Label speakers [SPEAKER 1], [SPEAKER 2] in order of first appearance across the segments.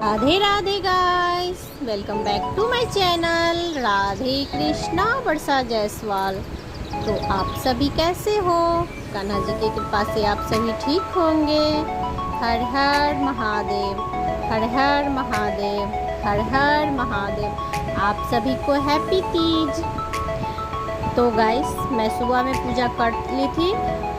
[SPEAKER 1] Radhe Radhe guys, welcome back to my channel Radhe Krishna Varsha Jaiswal. तो आप सभी कैसे हो? कान्हा जी की कृपा से आप सभी ठीक होंगे। हर हर महादेव, हर हर महादेव, हर हर महादेव। आप सभी को हैप्पी तीज। तो गाइस, मैं सुबह में पूजा कर ली थी,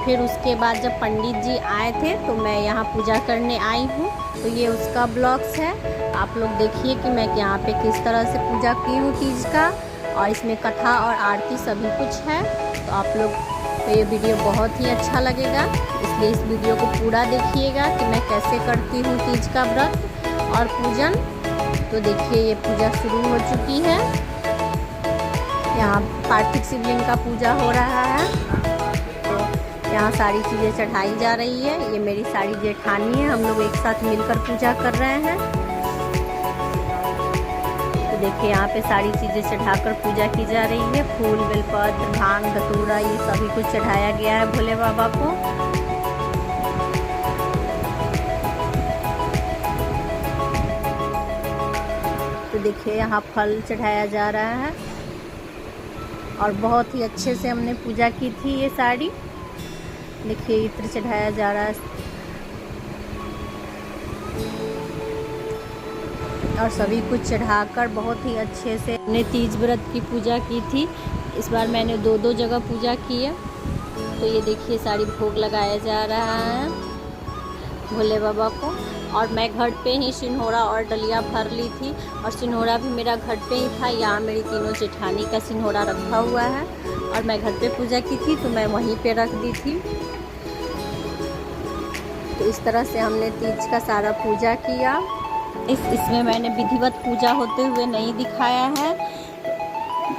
[SPEAKER 1] फिर उसके बाद जब पंडित जी आए थे तो मैं यहाँ पूजा करने आई हूँ। तो ये उसका ब्लॉग्स है, आप लोग देखिए कि मैं यहाँ पे किस तरह से पूजा की हूँ तीज का, और इसमें कथा और आरती सभी कुछ है। तो आप लोग को ये वीडियो बहुत ही अच्छा लगेगा, इसलिए इस वीडियो को पूरा देखिएगा कि मैं कैसे करती हूँ तीज का व्रत और पूजन। तो देखिए, ये पूजा शुरू हो चुकी है। यहाँ कार्तिक शिवलिंग का पूजा हो रहा है। तो यहाँ सारी चीज़ें चढ़ाई जा रही है। ये मेरी सारी जेठानी है, हम लोग एक साथ मिलकर पूजा कर रहे हैं। तो देखिए, यहाँ पे सारी चीज़ें चढ़ाकर पूजा की जा रही है। फूल, बेलपत्र, भांग, धतूरा, ये सभी कुछ चढ़ाया गया है भोले बाबा को। तो देखिए, यहाँ फल चढ़ाया जा रहा है और बहुत ही अच्छे से हमने पूजा की थी। ये साड़ी देखिए, इत्र चढ़ाया जा रहा है और सभी कुछ चढ़ाकर बहुत ही अच्छे से हमने तीज व्रत की पूजा की थी। इस बार मैंने दो जगह पूजा की है। तो ये देखिए, साड़ी भोग लगाया जा रहा है भोले बाबा को। और मैं घर पे ही सिन्होरा और डलिया भर ली थी, और सिन्होरा भी मेरा घर पे ही था। यहाँ मेरी तीनों जेठानी का सिन्होरा रखा हुआ है और मैं घर पे पूजा की थी तो मैं वहीं पे रख दी थी। तो इस तरह से हमने तीज का सारा पूजा किया। इसमें मैंने विधिवत पूजा होते हुए नहीं दिखाया है,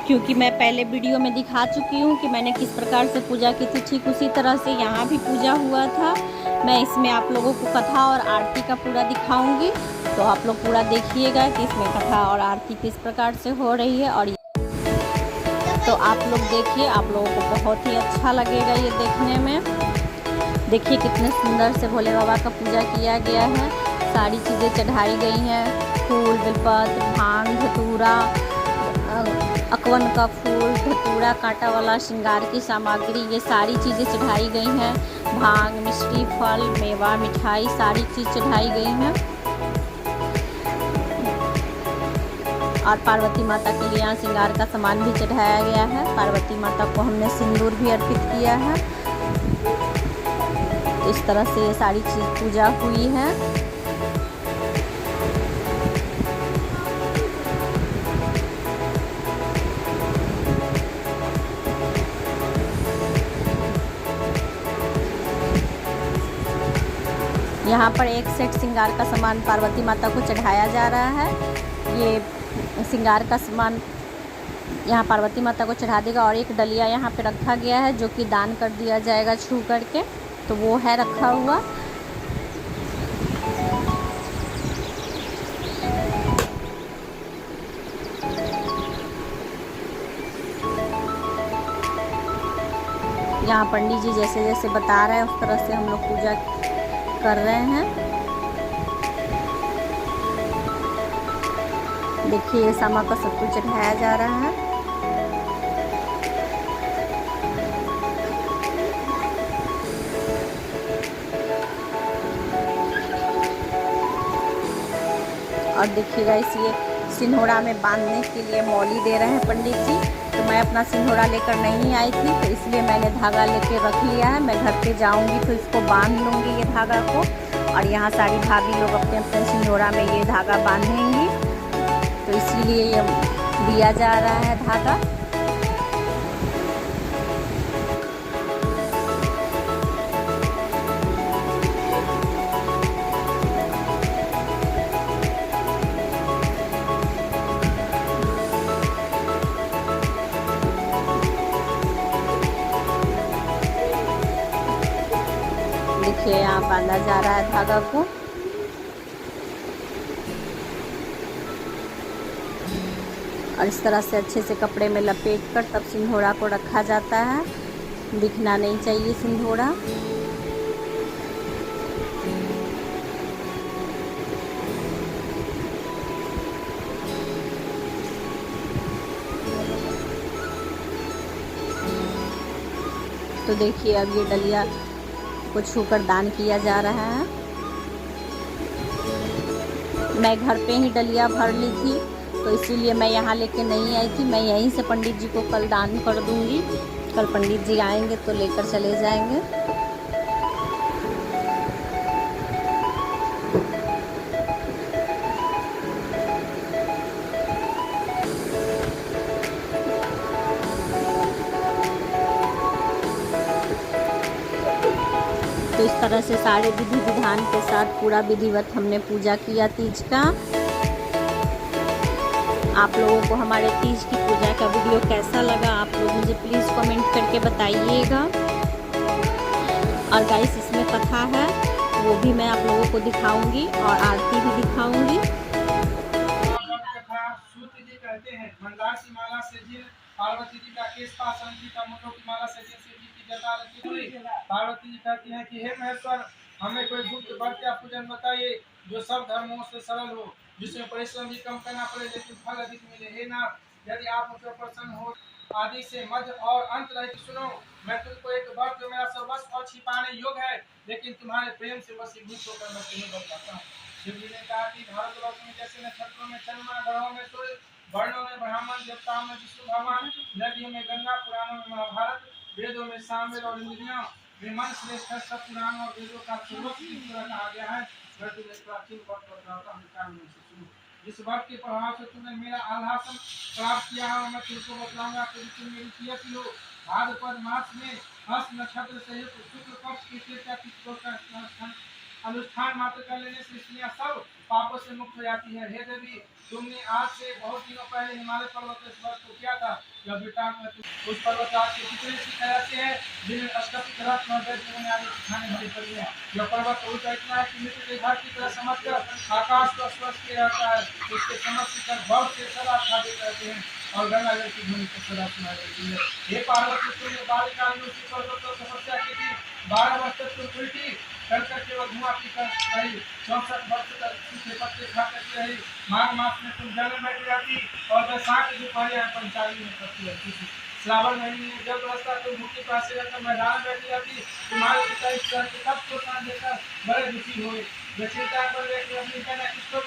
[SPEAKER 1] क्योंकि मैं पहले वीडियो में दिखा चुकी हूँ कि मैंने किस प्रकार से पूजा की थी। ठीक उसी तरह से यहाँ भी पूजा हुआ था। मैं इसमें आप लोगों को कथा और आरती का पूरा दिखाऊंगी, तो आप लोग पूरा देखिएगा कि इसमें कथा और आरती किस प्रकार से हो रही है। और तो आप लोग देखिए, आप लोगों को बहुत ही अच्छा लगेगा ये देखने में। देखिए कितने सुंदर से भोले बाबा का पूजा किया गया है। सारी चीज़ें चढ़ाई गई हैं, फूल, बेलपत्र, भांग, धतूरा, अकवन का फूल, धतूरा, कांटा वाला श्रृंगार की सामग्री, ये सारी चीज़ें चढ़ाई गई हैं। भांग, मिश्री, फल, मेवा, मिठाई, सारी चीज़ चढ़ाई गई हैं। और पार्वती माता के लिए यहाँ श्रृंगार का सामान भी चढ़ाया गया है। पार्वती माता को हमने सिंदूर भी अर्पित किया है। तो इस तरह से ये सारी चीज़ पूजा हुई है। यहाँ पर एक सेट श्रृंगार का सामान पार्वती माता को चढ़ाया जा रहा है। ये श्रृंगार का सामान यहाँ पार्वती माता को चढ़ा देगा, और एक डलिया यहाँ पे रखा गया है जो कि दान कर दिया जाएगा छू करके। तो वो है रखा हुआ। यहाँ पंडित जी जैसे जैसे बता रहे हैं उस तरह से हम लोग पूजा कर रहे हैं। देखिए, ये सामा का सब कुछ चढ़ाया जा रहा है। और देखिएगा, ये सिन्होरा में बांधने के लिए मौली दे रहे हैं पंडित जी। तो मैं अपना सिन्होरा लेकर नहीं आई थी, तो इसलिए मैंने धागा लेके रख लिया है। मैं घर पे जाऊंगी तो इसको बांध लूँगी ये धागा को। और यहाँ सारी भाभी लोग अपने अपने सिन्होरा में ये धागा बांधेंगी, तो इसलिए ये दिया जा रहा है धागा। देखिए, यहाँ बांधा जा रहा है धागा को। और इस तरह से अच्छे से कपड़े में लपेट कर तब सिंधोड़ा को रखा जाता है। दिखना नहीं चाहिए सिंधोड़ा। तो देखिए अब ये डलिया को छूकर दान किया जा रहा है। मैं घर पे ही डलिया भर ली थी तो इसीलिए मैं यहाँ लेके नहीं आई थी। मैं यहीं से पंडित जी को कल दान कर दूँगी। कल पंडित जी आएंगे तो लेकर चले जाएंगे। तो इस तरह से सारे विधि विधान के साथ पूरा विधिवत हमने पूजा किया तीज का। आप लोगों को हमारे तीज की पूजा का वीडियो कैसा लगा आप लोग मुझे प्लीज़ कमेंट करके बताइएगा। और गाइस इसमें कथा है वो भी मैं आप लोगों को दिखाऊंगी और आरती भी दिखाऊंगी।
[SPEAKER 2] कहते हैं मंदार की माला से जिन पार्वती जी का केश पासन जी का मुंडों की माला से जिन शिव जी की जटा रखी हुई। पार्वती जी कहती हैं कि हे महेश्वर हमें कोई गुप्त व्रत या पूजन बताइए जो सब धर्मों से सरल हो, जिसमें परिश्रम भी कम करना पड़े लेकिन फल अधिक मिले। हे नाथ यदि आप मुझ पर प्रसन्न हो आदि से मध्य और अंत रहित सुनो। मैं तुमको एक व्रत जो मेरा सर्वस्व और छिपाने योग्य है लेकिन तुम्हारे प्रेम से वशीभूत होकर मैं तुम्हें बताता हूँ। शिव जी ने कहा कि भारतवर्ष में जैसे नक्षत्रों में चंद्रमा, ग्रहों में सूर्य, वर्णों में ब्राह्मण, देवताओं में विष्णु भगवान, नदियों में गंगा, पुराणों में महाभारत, वेदों में सामवेद और इंद्रियों में मन श्रेष्ठ सब पुराण और वेदों का सर्वोत्तम कहा गया है। मैं तुम्हें प्राचीन व्रत बताता हूँ। जिस व्रत के प्रभाव से तुमने मेरा आलासन प्राप्त किया है मैं तुमको बतलाऊंगा कि तुम मेरी प्रियसी हो। भाद्रपद मास में हस्त नक्षत्र सहित शुक्ल पक्ष की तृतीया तिथि का अनुष्ठान मात्र कर लेने से स्त्रियां सब पापों से मुक्त हो जाती है। हे देवी तुमने आज से बहुत दिनों पहले हिमालय पर्वत इस व्रत को किया था। यह बेटा उस पर्वत आज के कितने सिखाते हैं जिन्हें अष्टपति रथ में जीवन आदि सिखाने भरी पड़ी है। यह पर्वत ऊंचा इतना है कि मित्र के घर की तरह समझकर आकाश को स्पर्श किया जाता है। इसके समस्त शिखर बहुत से सदा आच्छादित रहते हैं और गंगा जल की ध्वनि को सदा सुनाई देती है। हे पार्वती तुमने बालिका में उसी पर्वत को तपस्या की थी। 12 वर्ष तक तुम उल्टी कर केवल धुआं पीकर रही। 64 वर्ष तक सूखे पत्ते खा करके रही। माघ मास में तुम जल में बैठ जाती और बैसाख की दोपहर पंचाली में पत्ती रखती थी। श्रावण महीने में जब बरसता तो मुक्ति पास से रहकर मैदान में बैठ जाती। तुम्हारे पिता इस तरह के सब प्रोत्साहन देकर बड़े दुखी हुए। चिंता पर लेकर अपनी कहना किसको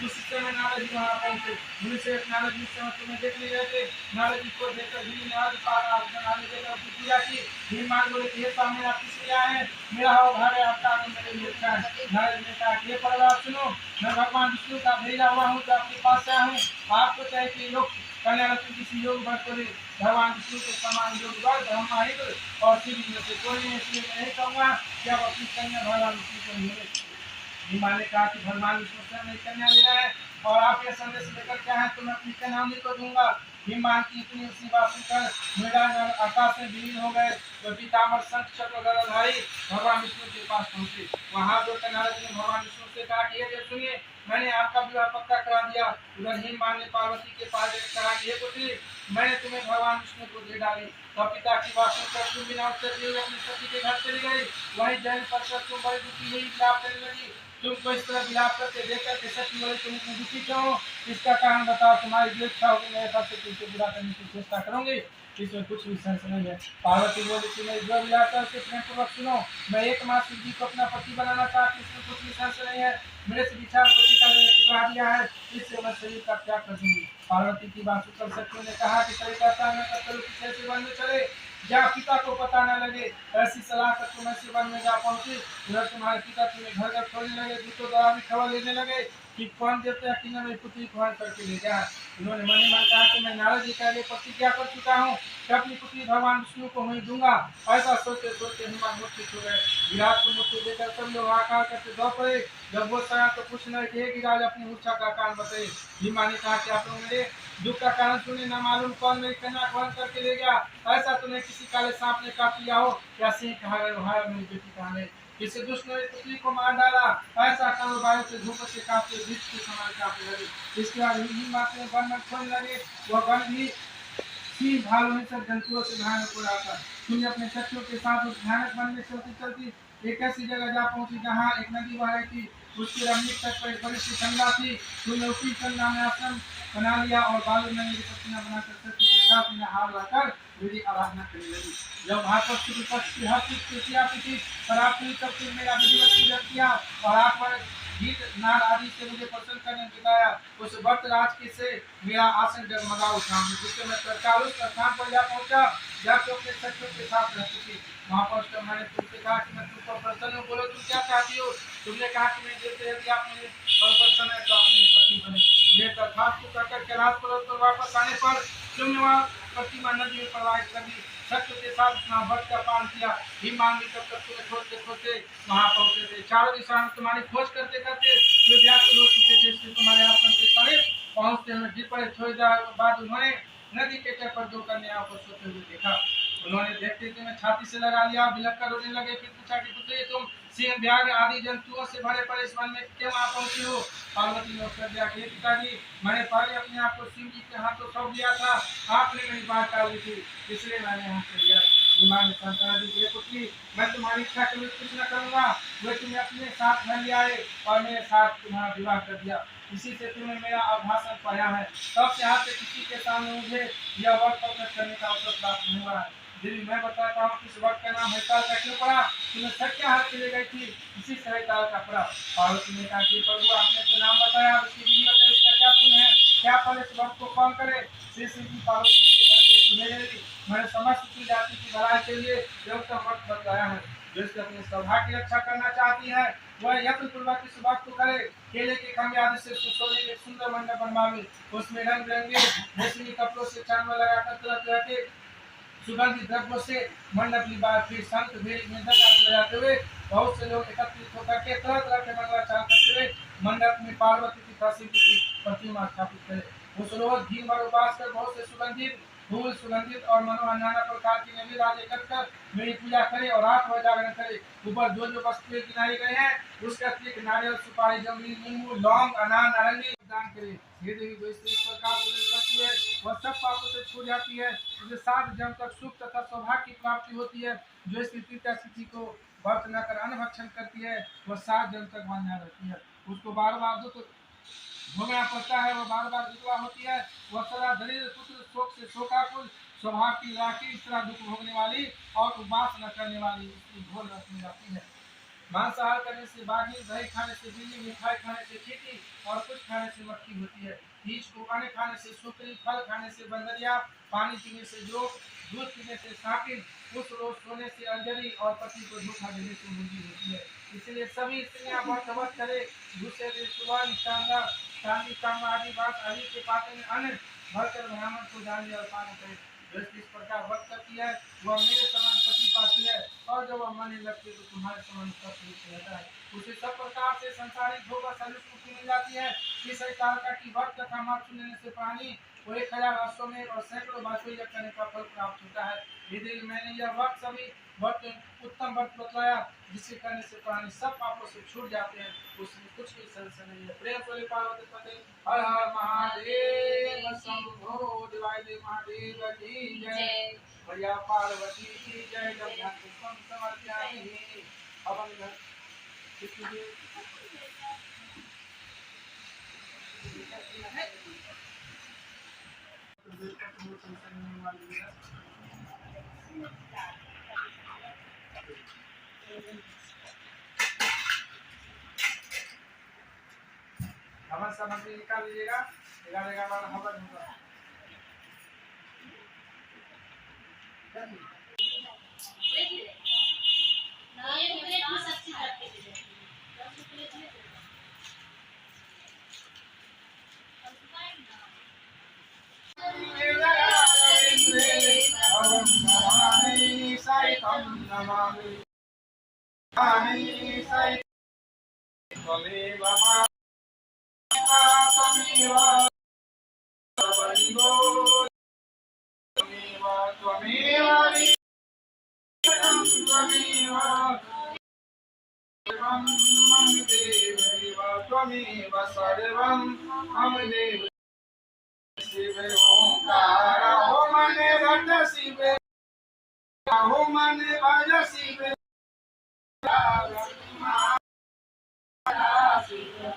[SPEAKER 2] उस समय नारद जी वहाँ पहुँचे। मुनि से नारद जी समय तुम्हें देख ले रहे थे। नारद जी को देखकर भी नारद नारद देकर पूजा की। भीम मान बोले कि मेरा किस लिए आए हैं, मेरा हो घर है आपका मेरे लिए अच्छा है। नारद ने कहा कि ये परिवार सुनो मैं भगवान विष्णु का भेजा हुआ हूँ जो आपके पास आया हूँ। आपको चाहे कि योग कल्याण किसी योग भर करे भगवान विष्णु के समान योग ब्रह्माहित और शिव में से कोई नहीं। इसलिए मैं नहीं कहूँगा कि आप अपनी कन्या भगवान विष्णु को मिले। हिमा ने कहा कि भगवान विष्णु से मैं कन्या लेना है और आप ये संदेश लेकर क्या है तो मैं अपनी कन्या को दूंगा। हिमान की इतनी सी बात सुनकर मेरा आकाश में विलीन हो गए। तो पीताम्बर शंख चक्र गदाधारी भगवान विष्णु के पास पहुंचे। वहां जो नारद ने भगवान विष्णु से कहा कि ये सुनिए मैंने आपका विवाह पक्का करा दिया। उधर हिमान ने पार्वती के पास कहा कि ये पुत्री मैंने तुम्हें भगवान विष्णु को दे डाली। तो पिता की बात सुनकर तुम बिना उत्तर दिए अपने पति के घर चली गई। वही जैन पर तुम बड़ी दुखी हुई विलाप करने लगी। तुमको इस तरह विलाप करके देखकर के सच बोले तुम इतनी दुखी क्यों? इसका कारण बताओ। तुम्हारी जो इच्छा होगी मेरे पास से तुमसे बुरा करने की चेष्टा करूंगी। इसमें कुछ भी संशय नहीं है। पार्वती बोली कि मैं जो विलाप से प्रेमपूर्वक सुनो मैं एक मास शिव जी को अपना पति बनाना चाहती हूँ। इसमें कुछ भी संशय नहीं है। मेरे से विचार पति का मैंने ठुकरा दिया है इससे मैं शरीर का त्याग कर दूंगी। पार्वती की बात सुनकर सत्य ने कहा कि शरीर का त्याग न कर कैसे वन में चले जहाँ पिता को पता न लगे। ऐसी सलाह कर तुम ऐसे वन में जा पहुंची। उधर तुम्हारे पिता तुम्हें घर घर खोलने लगे। दूतों द्वारा भी खबर लेने लगे कि कौन देवता है कि मेरी पुत्री को हरण करके ले जाए। उन्होंने मन ही मन कहा कि मैं नारद जी का लिए प्रतिज्ञा कर चुका हूँ कि अपनी पुत्री भगवान विष्णु को मैं दूंगा। ऐसा सोचते सोचते हनुमान मूर्छित हो गए। विराट को मूर्ति देकर सब लोग आकार करके दौड़ पड़े। जब वो सया तो पूछने लगे गिराज अपनी मूर्छा का कारण बताइए। भीमा ने कहा कि आप लोग मेरे दुख का कारण सुने न मालूम कौन मेरी कन्या को हरण करके ले गया। ऐसा तुम्हें किसी काले सांप ने काट लिया हो या सिंह कहा मेरी बेटी कहा है। किसी दुष्ट ने पुत्री को मार डाला। ऐसा करो वायु से धूप से कांपते वृक्ष के समान कांपने लगे। इसके बाद हिंदी मात्र में वन में खोलने लगे। वह वन भी सिंह भालू में सब जंतुओं से भयानक हो रहा था। तुमने अपने शत्रुओं के साथ उस भयानक वन में चलती चलती एक ऐसी जगह जा पहुंची जहाँ एक नदी बह रही थी। उसके रमणीक तट पर एक बड़ी सी गंगा थी। तुमने उसी गंगा में आश्रम बना लिया और बालू में मेरी पत्नियां बनाकर साथ में हाथ रखकर मेरी आराधना करने लगी। जब भागवत शुरू की हर चीज तृतीया तिथि शराब पी तब फिर मेरा विधिवत पूजन किया और आप पर गीत नाद आदि से मुझे प्रसन्न करने बिताया। उस वक्त राज के से मेरा आसन डगमगा उठा, जिससे मैं तत्काल उस स्थान पर जा पहुंचा जब तो अपने सखियों के साथ रहती थी। वहाँ पर मैंने तुमसे कहा कि मैं तुम पर प्रसन्न हूँ, बोलो तुम क्या चाहती हो। तुमने कहा कि मैं जैसे यदि आप मेरे पर प्रसन्न है तो आप मेरे पति बने। मेरे तथार्थ को कहकर कैलाश पर्वत पर वापस आने पर तुमने वहाँ प्रतिमा नदी में प्रवाहित कर दी। सत्य के साथ अपना वक्त का पान किया। हिमांगी तब तक तुम्हें खोजते खोजते वहाँ पहुँचे थे। चारों दिशा में तुम्हारी खोज करते करते वे व्याकुल हो चुके थे। इसलिए तुम्हारे आसन के समीप पहुँचते हुए गिर पड़े। थोड़ी देर बाद उन्होंने नदी के तट पर दो कन्याओं को सोते हुए देखा। उन्होंने देखते ही तुम्हें छाती से लगा लिया, बिलख कर रोने लगे। फिर पूछा कि पुत्री तुम सिंह व्याघ्र आदि जंतुओं से भरे पड़े इस वन में क्यों आ पहुंची हो। पार्वती ने उत्तर दिया कि पिताजी मैंने पहले अपने आप को शिव जी के हाथों सौंप दिया था, आपने मेरी बात टाली थी, इसलिए मैंने यहाँ से लिया। हिमालय संतान जी पुत्री मैं तुम्हारी इच्छा के लिए कुछ न करूँगा। वे तुम्हें अपने साथ घर ले आए और मेरे साथ तुम्हारा विवाह कर दिया। इसी से तुम्हें मेरा आभासन पाया है। तब से आज से किसी के सामने मुझे यह वर्त प्रकट करने का अवसर प्राप्त नहीं हुआ है। यदि मैं बताता हूँ कि इस वर्त का नाम हैताल का क्यों पड़ा, तुम्हें सच क्या हाथ ले गई थी, इसी से हैताल का पड़ा। पार्वती ने कहा कि प्रभु आपने तो नाम बताया, उसकी विधि बताई, इसका क्या पुण्य है, क्या फल इस वर्त को कौन करे। श्री शिव जी पार्वती से मैंने समस्त की जाति की भलाई के लिए देवता वर्त बताया है। जो इसके अपने सौभाग्य की रक्षा करना चाहती है वह यत्न पूर्वक इस बात को करे। केले के खम्भे आदि से सोने एक सुंदर मंडप बनवावे, उसमें रंग बिरंगे रेशमी कपड़ों से चांदवा लगाकर तरह तरह के सुगंधित द्रव्यों से मंडप लिपाए। फिर संत भेल मृदंग आदि बजाते हुए बहुत से लोग एकत्रित होकर के तरह तरह के मंगलाचरण करते हुए मंडप में पार्वती तथा शिव की प्रतिमा स्थापित करे। उस रोज दिन भर उपवास कर बहुत से सुगंधित फूल सुगंधित और मनोहर नाना प्रकार की नैवेद्य आदि एकत्र कर मेरी पूजा करे और रात भर जागरण करे। ऊपर जो जो वस्तुएं गिनाई गई हैं उसके अतिरिक्त नारियल सुपारी जमीन नींबू लौंग अनार नारंगी दान करे। ये देवी जो इस प्रकार पूजन करती है वह सब पापों से छूट जाती है। उसे 7 जन्म तक सुख तथा सौभाग्य की प्राप्ति होती है। जो इस तृतीया तिथि को व्रत न कर अन्न भक्षण करती है वह 7 जन्म तक बंधा रहती है। उसको बार बार दुख भोगना पड़ता है, वह बार बार विधवा होती है। वह सदा दरिद्र पुत्र शोक से शोकाकुल स्वभाव की राखी इस तरह दुख भोगने वाली और उपवास न करने वाली उसकी घोर रस में जाती है। मांसाहार करने से बागी, दही खाने से बिल्ली, मिठाई खाने से चींटी और कुछ खाने से मक्खी होती है। बीज को आने खाने से सुकरी, फल खाने से बंदरिया, पानी पीने से जोक, दूध पीने से साकिन, कुछ रोज सोने से अंजरी और पति को धोखा देने से मुंडी होती है। इसलिए सभी स्त्रियां व्रत करे। दूसरे दिन सुवर्ण चांदी तांबा आदि बात आदि के पात्र में अन्न भरकर ब्राह्मण को दान और पान करे। इस प्रकार व्रत करती है वह मेरे समान पति पाती है और जब वह मरने लगती है तो तुम्हारे समान पति रहता है। उसे सब प्रकार से संसारिक भोग और शरीर मुक्ति मिल जाती है। इस काल का की व्रत कथा मात्र सुनने से प्राणी वो 1000 अश्वमेध और सैकड़ों बासुरी यज्ञ करने का फल प्राप्त होता है। यदि मैंने यह व्रत सभी व्रत उत्तम व्रत बतलाया जिससे करने से प्राणी सब पापों से छूट जाते हैं, उसमें कुछ भी संशय नहीं है। प्रेम से पार्वती पते हर हर महादेव शंभो दिवाली महादेव की जय, भैया पार्वती की जय। जब ध्यान पुष्पम समर्पयामि अपन हवन सामग्री निकाल लीजिएगा, 11 बार हवन होगा। त्वमेव सर्वं मम देव शिव ओंकार हो मने भज शिव हो मने भज शिव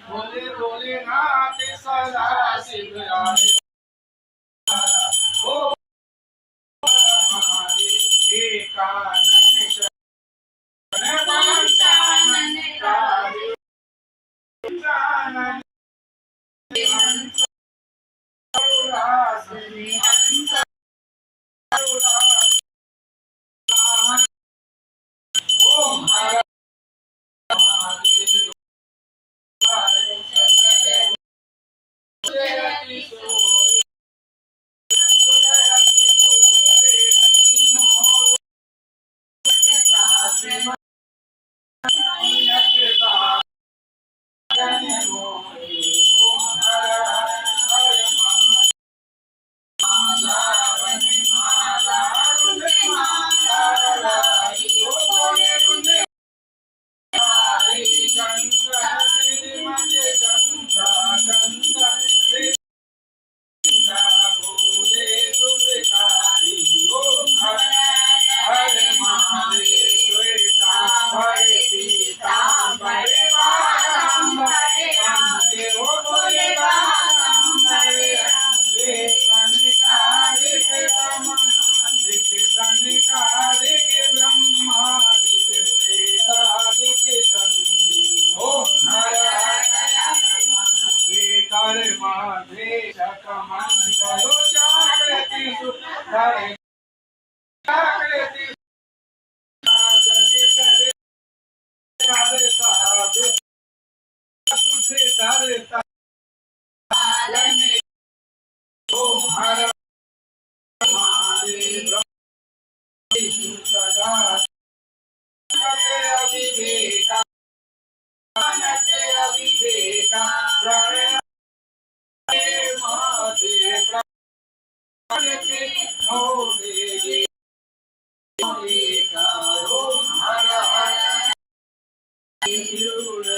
[SPEAKER 2] बोले बोले नाथ सदा शिव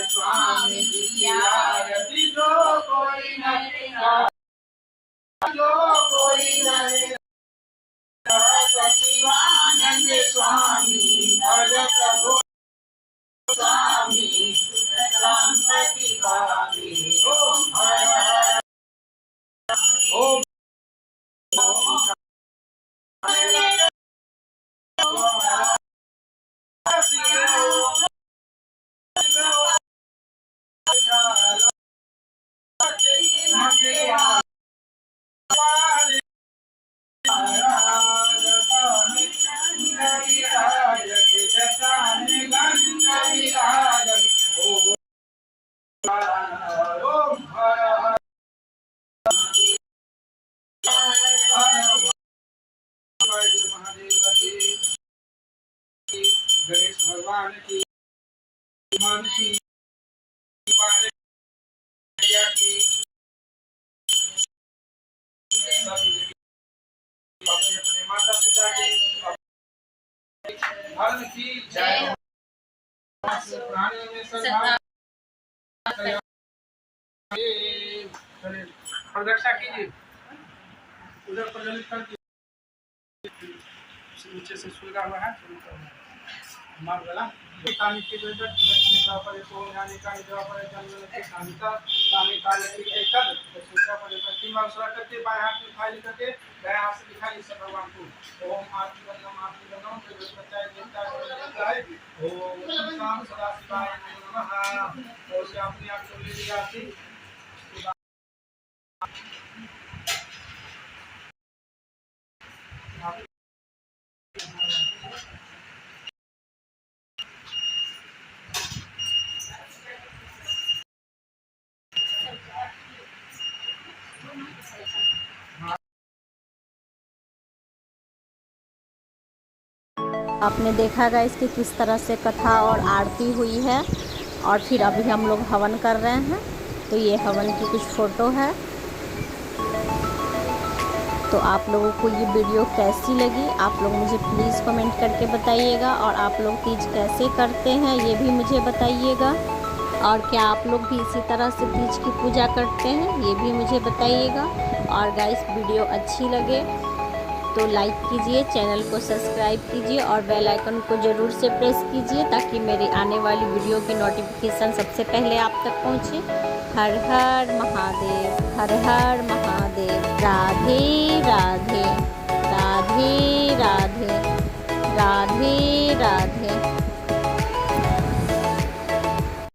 [SPEAKER 2] स्वामी जी की आरती जो कोई न जो कोई न सचिवानंद स्वामी भजत हो स्वामी रामपति स्वामी ओम हर हर ओम गणेश भगवान की मन की अपने माता पिता के धर्म की जय प्राणी में श्रद्धा प्रदक्षा कीजिए उधर प्रज्वलित कर दीजिए नीचे से सुलगा हुआ है मार वाला कानी के जो रखने का पर तो यानी कानी जवा पर जन्म के शांता कानी काल की एकद सूचा पर प्रतिमा अवसर करके बाएं हाथ में फाइल करके दाएं हाथ से दिखाई सब भगवान को ओम आरती वंदनम जो बच्चा देवता है ओम शाम सदा शिवाय नमः और से अपने आप को ले लिया थी
[SPEAKER 1] आपने देखा गाइस कि किस तरह से कथा और आरती हुई है और फिर अभी हम लोग हवन कर रहे हैं। तो ये हवन की कुछ फ़ोटो है। तो आप लोगों को ये वीडियो कैसी लगी आप लोग मुझे प्लीज़ कमेंट करके बताइएगा। और आप लोग तीज कैसे करते हैं ये भी मुझे बताइएगा। और क्या आप लोग भी इसी तरह से तीज की पूजा करते हैं ये भी मुझे बताइएगा। और गाइस वीडियो अच्छी लगे तो लाइक कीजिए, चैनल को सब्सक्राइब कीजिए और बेल आइकन को ज़रूर से प्रेस कीजिए ताकि मेरे आने वाली वीडियो की नोटिफिकेशन सबसे पहले आप तक पहुंचे। हर हर महादेव, हर हर महादेव। राधे राधे, राधे राधे, राधे राधे।